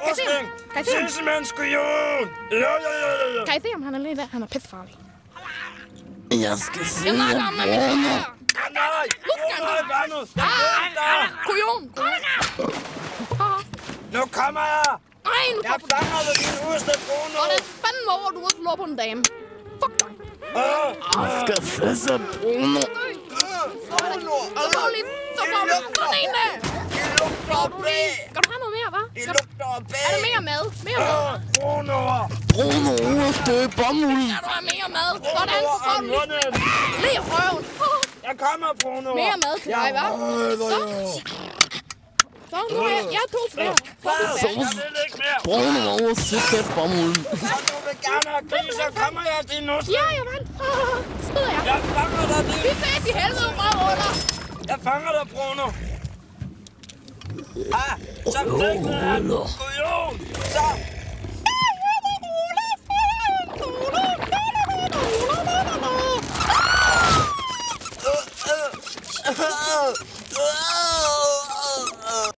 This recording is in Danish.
Rusting! Tissemandskujon! Ja. Kan I se, om han er lidt der? Han er pissefarlig. Jeg skal se Jeg snakker om, at vi skal Nej! Nu skal han Bruno! Jeg Kujon! Nu kommer jeg! Ej, nu Jeg kommer du. fanger dig, din urste, Bruno! Hvordan fanden over, du har slået på en dame? Fuck dig. Jeg skal fisse Bruno. Så får du lige sådan en der. Det lugter af bæ! Skal du have noget mere, hva'? Det lugter af bæ! Er der mere mad? Mere mad? Bruno! Bruno, urste bomuld. Skal du have mere mad? Sådan, så får du lige røven. Jeg kommer, Bruno! Mere mad til dig, hva'? Så nu har jeg to flere. Jeg vil ikke mere! Bruno, urste bomuld. Og du vil gerne have gris, så kommer jeg til nusse! Ja, jeg vandt. Skider jeg. Jeg fanger dig, din... Vi ses i helvede meget under. Jeg fanger dig, Bruno! Så flægte han! Kujon! Så!